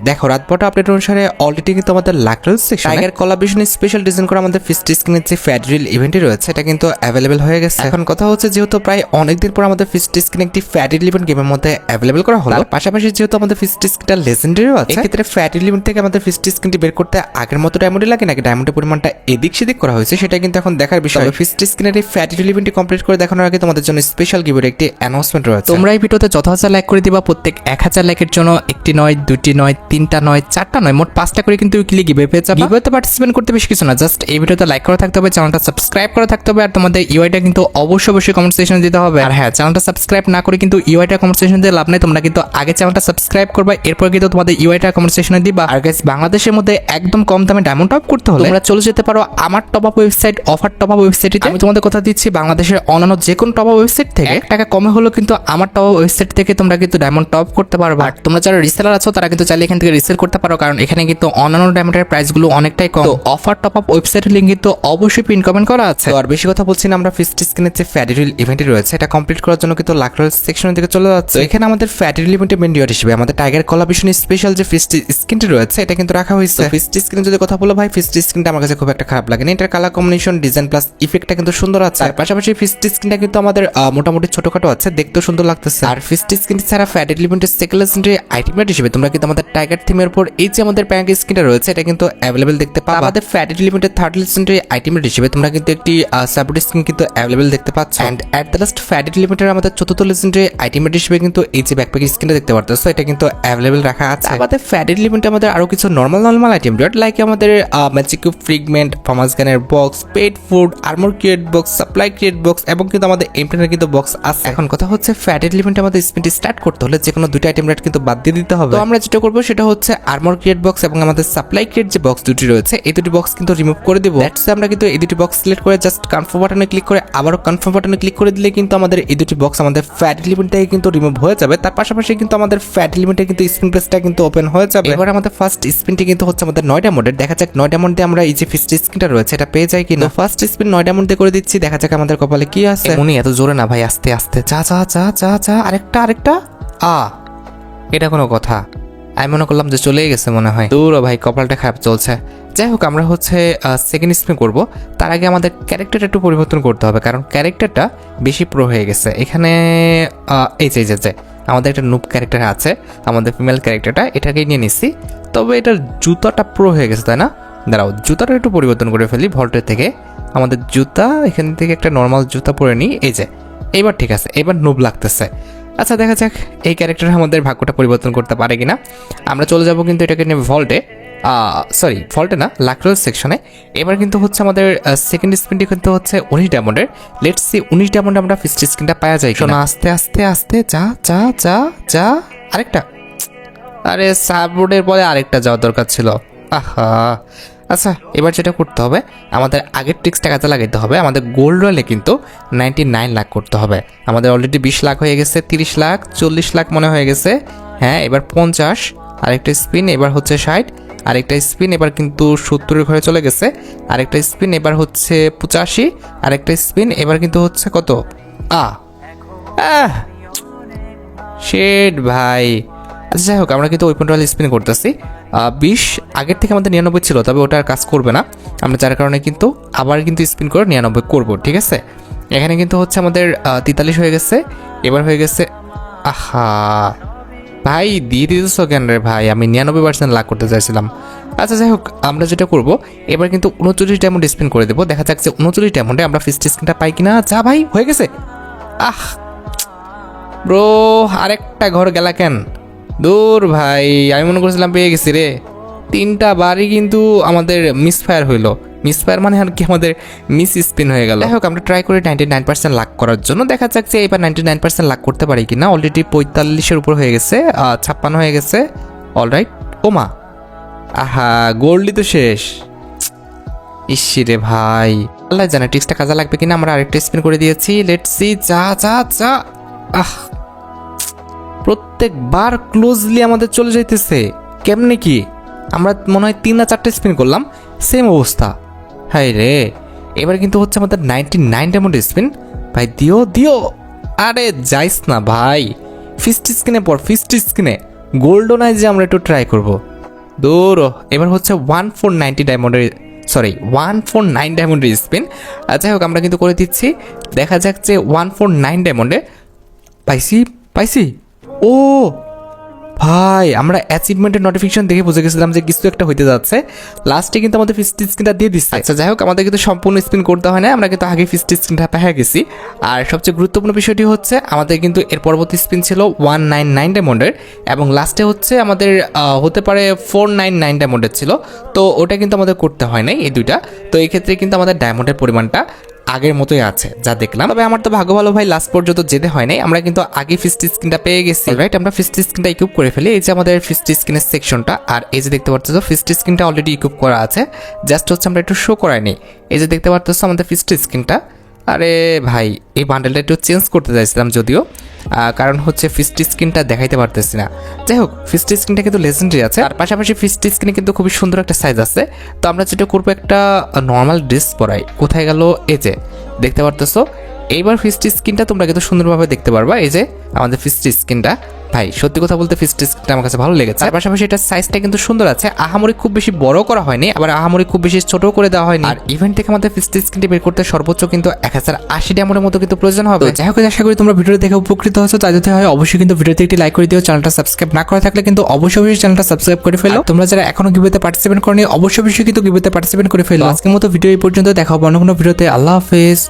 দেখো রাত 12টা আপডেট অনুসারে অলরেডি কিন্তু আমাদের লাকরেল section tiger collaboration special design করা আমাদের ফিস্ট স্ক্রিনের যে ফ্যাট রিল ইভেন্টই রয়েছে এটা কিন্তু অ্যাভেলেবেল হয়ে গেছে। এখন কথা হচ্ছে যেহেতু প্রায় অনেকদিন পর আমাদের ফিস্ট স্ক্রিন একটি ফ্যাট রিল ইভেন্ট গেমের মধ্যে অ্যাভেলেবেল করা হলো, পাশাপাশি যেহেতু আমাদের ফিস্ট স্ক্রিনটা লেজেন্ডারিও আছে, এক্ষেত্রে ফ্যাট রিল ইভেন্ট থেকে আমাদের ফিস্ট স্ক্রিনটি বের করতে আগের মতো ডায়মন্ডই লাগে নাকি ডায়মন্ডের পরিমাণটা এদিক সেদিক করা হয়েছে সেটা কিন্তু এখন দেখার বিষয়। ফিস্ট স্ক্রিনের এই ফ্যাট রিল ইভেন্টটি কমপ্লিট করে দেখানোর আগে তোমাদের জন্য স্পেশাল গিভের একটি অ্যানাউন্সমেন্ট রয়েছে। তোমরা এই ভিডিওতে যত হাজার লাইক করে দিবা প্রত্যেক 1000 লাইকের জন্য একটি নয়, দুটি নয়, তিনটা নয়, চারটা নয়, মোট 5টা করে কিন্তু উইকলি গিভে পেয়ে যাবে। গিভেতে পার্টিসিপেট করতে বেশি কিছু না, জাস্ট এই ভিডিওতে লাইক করা থাকতে হবে, চ্যানেলটা সাবস্ক্রাইব করা থাকতে হবে, আর তোমাদের ইউআইটা কিন্তু অবশ্যই কমেন্ট সেকশনে দিতে হবে। আর হ্যাঁ, চ্যানেলটা সাবস্ক্রাইব না করে কিন্তু ইউআইটা কমেন্ট সেকশনে দিয়ে লাভ নেই, তোমরা কিন্তু আগে চ্যানেলটা সাবস্ক্রাইব করবে, এরপর কিন্তু তোমাদের ইউআইটা কমেন্ট সেকশনে দিবা। আর গাইস, বাংলাদেশের মধ্যে একদম কম দামে ডায়মন্ড টপ করতে হলে তোমরা চলে যেতে পারো আমার top up website offer top up ওয়েবসাইটে। আমি তোমাদের কথা দিচ্ছি, বাংলাদেশের অন্যান্য যে কোনো টপ আপ ওয়েবসাইট থেকে 1 টাকা কমে হলো কিন্তু আমার টপ আপ ওয়েবসাইট থেকে তোমরা কিন্তু ডায়মন্ড টপ করতে পারবে। আর তোমরা যারা রিসেলার আছো তারা কিন্তু চাইলে এখান থেকে রিসেল করতে পারো, কারণ এখানে কিন্তু অন্যান্য ডায়মন্ডের প্রাইসগুলো অনেকটাই কম। তো অফার টপ আপ ওয়েবসাইটের লিংক কিন্তু অবশ্যই পিন কমেন্ট করা আছে। আর বেশি কথা বলছি না, আমরা ফিস্ট স্ক্রিনের যে ফ্যাট রিল ইভেন্টটি রয়েছে এটা কমপ্লিট করার জন্য কিন্তু লাকরেল সেকশনের দিকে চলে যাচ্ছে। এখানে আমাদের ফ্যাট রিল ইভেন্টের মেন রিওয়ার্ড হিসেবে আমাদের টাইগার কোলাবরেশন স্পেশাল যে ফিস্ট স্ক্রিনটি রয়েছে এটা কিন্তু রাখা হয়েছে। ফিস্ট স্ক্রিন যদি কথা বলো ভাই, ফিস্ট স্ক্রিনটা আমার কাছে খুব একটা খারাপ লাগে না, এটার কালার কম্বিনেশন, ডিজাইন প্লাস ইফেক্টটা কিন্তু সুন্দর আছে। আর পাশাপাশি ফিস্ট স্ক্রিনটা কিন্তু আমাদের মোটামুটি ছোটখাটো আছে, দেখতেও সুন্দর লাগতেছে। আর ফিস্ট স্ক্রিন ছাড়া ফ্যাট রিল ইভেন্টের সেকেন্ডারি আইটেমেট হিসেবে তোমরা কিন্তু আমাদের টাইগার থিমের উপর এই যে আমাদের প্যাঙ্ক স্ক্রিনটা রয়েছে এটা কিন্তু অ্যাভেলেবেল দেখতে পাবে। আমাদের ফ্যাট রিল ইভেন্টের থার্ড লেজেন্ডারি আইটেমেট হিসেবে তোমরা কিন্তু একটি সাপোর্ট স্ক্রিন কিন্তু অ্যাভেলেবেল দেখতে পাচ্ছ। And at the last fat reel ইভেন্টের আমাদের চতুর্থ লেজেন্ডারি আইটেমেট হিসেবে কিন্তু এই যে ব্যাকপ্যাক স্ক্রিনটা দেখতে পারতেছো এটা কিন্তু অ্যাভেলেবেল রাখা আছে। আমাদের ফ্যাট রিল ইভেন্টে আমাদের আরো কিছু নরমাল আইটেম রয়েছে, লাইক আমাদের ম্যাজিক কিউব ফ্রিগমেন্ট, ফার্মাস গানের box, pet food, armour crate box, supply crate box এবং কিন্তু আমাদের এমপ্লেনের কিন্তু বক্স আছে। এখন কথা হচ্ছে ফ্যাট রিল ইভেন্টে আমাদের স্পিনটি স্টার্ট করতে হলে যে কোনো দুটো আইটেম রেট কিন্তু বাদ দিয়ে দিতে হবে। তো আমরা যেটা করবো সেটা হচ্ছে আর্মর ক্রিয়েট বক্স এবং আমাদের সাপ্লাই ক্রিয়েট যে বক্স দুটি রয়েছে এই দুটি বক্স কিন্তু রিমুভ করে দেবো। আমরা কিন্তু এই দুটি বক্স সিলেক্ট করে জাস্ট কনফার্ম বাটনে ক্লিক করে আবারও কনফার্ম বাটনে ক্লিক করে দিলে কিন্তু আমাদের এই দুটি বক্স আমাদের ফ্যাট লিমিট থেকে কিন্তু রিমুভ হয়ে যাবে। তার পাশাপাশি কিন্তু আমাদের ফ্যাট লিমিটে কিন্তু স্পিন প্রেসটা কিন্তু ওপেন হয়ে যাবে। এবার আমাদের ফার্স্ট স্পিনটি কিন্তু হচ্ছে আমাদের 9টা মোডের, দেখা যাক 9টা মোড দিয়ে আমরা এই যে ফিস্ট স্ক্রিনটা রয়েছে এটা পেয়ে যাই কিনা। ফার্স্ট স্পিন 9টা মোড দিয়ে করে দিচ্ছি, দেখা যাক আমাদের কপালে কি আছে। উনি এত জোরে না ভাই, আস্তে আস্তে, চা চা চা চা চা, আরেকটা এটা কোনো কথা? আমি মনে করলাম যে চলেই গেছে মনে হয়। দূর ভাই, কপালটা খারাপ চলছে। যাই হোক, আমরা হচ্ছে সেকেন্ড স্পিন করব, তার আগে আমাদের ক্যারেক্টারটা একটু পরিবর্তন করতে হবে, কারণ ক্যারেক্টারটা বেশি প্রো হয়ে গেছে। এখানে এই যে আমাদের একটা নুব ক্যারেক্টার আছে, আমাদের ফিমেল ক্যারেক্টারটা, এটাকেই নিয়ে নিচ্ছি। তবে এটার জুতাটা প্রো হয়ে গেছে, তাই না? দাঁড়াও, জুতাটা একটু পরিবর্তন করে ফেলি ভল্টের থেকে। আমাদের জুতা এখান থেকে একটা নর্মাল জুতা পরে নিই, এই যে এবার ঠিক আছে, এবার নুব লাগতেছে। আচ্ছা, দেখা যাক এই ক্যারেক্টার আমাদের ভাগ্যটা পরিবর্তন করতে পারে কিনা। আমরা চলে যাব কিন্তু এটাকে নিয়ে ভল্টে, ভল্টে না, লাকরেল সেকশনে। এবার কিন্তু হচ্ছে আমাদের সেকেন্ড স্পিনটি কিন্তু হচ্ছে 19 ডায়মন্ডের। লেটস সি 19 ডায়মন্ডে আমরা ফিস্ট স্ক্রিনটা পাওয়া যায় কিনা। আস্তে আস্তে আস্তে, যা যা যা যা, আরেকটা, আরে সাববোর্ডের পরে আরেকটা যাওয়ার দরকার ছিল। আহা, আচ্ছা, এবার যেটা করতে হবে আমাদের আগের ট্রিক্সটা কাজে লাগাইতে হবে। আমাদের গোল্ড রয়েলে কিন্তু 99 লাখ করতে হবে। আমাদের অলরেডি 20 লাখ হয়ে গেছে, 30 লাখ, 40 লাখ মনে হয়ে গেছে। হ্যাঁ, এবার 50, আরেকটা স্পিন, এবার হচ্ছে 60, আরেকটা স্পিন, এবার কিন্তু 70-এর ঘরে চলে গেছে, আরেকটা স্পিন, এবার হচ্ছে 85, আরেকটা স্পিন, এবার কিন্তু হচ্ছে কত? শেড ভাই। আচ্ছা, যাই হোক, আমরা কিন্তু ওয়েপন রয়্যাল স্পিন করতেছি। 20 আগের থেকে আমাদের 99 ছিল, তবে ওটা আর কাজ করবে না। আমরা যার কারণে কিন্তু আবার কিন্তু স্পিন করে 99 করবো, ঠিক আছে? এখানে কিন্তু হচ্ছে আমাদের 43 হয়ে গেছে, এবার হয়ে গেছে। আহা ভাই, দিয়ে দিতেছ কেন রে ভাই? আমি 99% লাখ করতে চাইছিলাম। আচ্ছা, যাই হোক, আমরা যেটা করবো এবার কিন্তু 39 ডায়মন্ড স্পিন করে দেবো, দেখা যাচ্ছে 39 ডায়মন্ডে আমরা ফিস্ট স্ক্রিনটা পাই কিনা। যা ভাই, হয়ে গেছে। ব্রো, আরেকটা ঘর গেলা কেন? দূর ভাই, আমি মনে করছিলাম পেয়ে গেছি রে। 3টা বারই কিন্তু আমাদের মিসফায়ার হইলো। মিসফায়ার মানে আর কি, আমাদের মিস স্পিন হয়ে গেল। যাই হোক, আমরা ট্রাই করি 99% লাক করার জন্য, দেখা যাক যে এবার 99% লাক করতে পারি কিনা। অলরেডি 45-এর উপর হয়ে গেছে, 56 হয়ে গেছে। অলরাইট, ওমা, আহা, গোল্ডই তো শেষ। ইসি রে ভাই, আল্লাহ জানে ট্রিক্সটা কাজে লাগবে কিনা। আমরা আরেকটা স্পিন করে দিয়েছি, লেটস সি, যা যা যা। প্রত্যেকবার ক্লোজলি আমাদের চলে যাইতেছে, কেমনে কি? আমরা মনে হয় 3 না 4টে স্পিন করলাম, সেম অবস্থা। হাই রে, এবার কিন্তু হচ্ছে আমাদের 99 ডায়মন্ড স্পিন। ভাই দিও দিও, আরে যাইস না ভাই, ফিস্ট স্ক্রিনে পর, ফিস্ট স্ক্রিনে গোল্ডেনাইজে আমরা একটু ট্রাই করব। দূর, এবার হচ্ছে 1490 ডায়মন্ডের, সরি 149 ডায়মন্ডের স্পিন। যাই হোক, আমরা কিন্তু করে দিচ্ছি। দেখা যাক যে 149 ডায়মন্ডে পাইছি। ও ভাই, আমরা অ্যাচিভমেন্টের নোটিফিকেশন দেখে বুঝে গেছিলাম যে কিছু একটা হইতে যাচ্ছে। লাস্টে কিন্তু আমাদের ফিস্ট স্ক্রিনটা দিয়ে দিচ্ছে। আচ্ছা যাই হোক, আমাদের কিন্তু সম্পূর্ণ স্পিন করতে হয় না, আমরা কিন্তু আগে ফিস্ট স্ক্রিনটা পেয়ে গেছি। আর সবচেয়ে গুরুত্বপূর্ণ বিষয়টি হচ্ছে আমাদের কিন্তু এর পরবর্তী স্পিন ছিল 199 ডায়মন্ডের, এবং লাস্টে হচ্ছে আমাদের হতে পারে 499 ডায়মন্ডের ছিল। তো ওটা কিন্তু আমাদের করতে হয় নাই এই দুইটা। তো এই ক্ষেত্রে কিন্তু আমাদের ডায়মন্ডের পরিমাণটা আগের মতোই আছে যা দেখলাম। তবে আমার তো ভাগ্য ভালো ভাই, লাস্ট পর্যন্ত যেতে হয় নাই, আমরা কিন্তু আগে ফিস্ট স্ক্রিনটা পেয়ে গেছি। রাইট, আমরা ফিস্ট স্ক্রিনটা ইকুইপ করে ফেলি। এই যে আমাদের ফিস্ট স্ক্রিনের সেকশনটা, আর এই যে দেখতে পাচ্ছ ফিস্ট স্ক্রিনটা অলরেডি ইকুইপ করা আছে, জাস্ট হচ্ছে আমরা একটু শো করাইনি। এই যে দেখতে পাচ্ছ আমাদের ফিস্ট স্ক্রিনটা। আরে ভাই, এই বান্ডেলটা একটু চেঞ্জ করতে চাইছিলাম যদিও, কারণ হচ্ছে ফিস্ট স্ক্রিনটা দেখাইতে পারতেছি না। যাই হোক, ফিস্ট স্ক্রিনটা কিন্তু লেজেন্ডারি আছে, আর পাশাপাশি ফিস্ট স্ক্রিনে কিন্তু খুবই সুন্দর একটা সাইজ আছে। তো আমরা যেটা করবো, একটা নর্মাল ড্রেস পরাই। কোথায় গেল? এই যে দেখতে পারতেছো, এইবার ফিস্ট স্ক্রিনটা তোমরা কিন্তু সুন্দরভাবে দেখতে পারবা। এই যে আমাদের ফিস্ট স্ক্রিনটা, ভাই সত্যি কথা বলতে ফিস্ট স্ক্রিনটা আমার কাছে ভালো লেগেছে। আর পাশাপাশি এটার সাইজটা কিন্তু সুন্দর আছে, আহামরি খুব বেশি বড় করা হয়নি, আবার আহামরি খুব বেশি ছোট করে দেওয়া হয়নি। আর ইভেন্ট থেকে আমাদের ফিস্ট স্ক্রিনটি বের করতে সর্বোচ্চ কিন্তু 1080 ডায়মন্ডের মতো কিন্তু প্রয়োজন হবে। যাই হোক, আশা করি তোমরা ভিডিও দেখে উপকৃত হয়েছো। তাই যদি হয় অবশ্যই কিন্তু ভিডিওতে একটি লাইক করে দিও। চ্যানেলটা সাবস্ক্রাইব না করা থাকলে কিন্তু অবশ্যই চ্যানেলটা সাবস্ক্রাইব করে ফেলো। তোমরা যারা এখনো গিভওয়েতে পার্টিসিপেট করনি, অবশ্যই কিন্তু গিভওয়েতে পার্টিসিপেট করে ফেলো। আজকের মতো ভিডিও এই পর্যন্ত, দেখা হবে অন্য কোনো ভিডিওতে। আল্লাহ হাফেজ।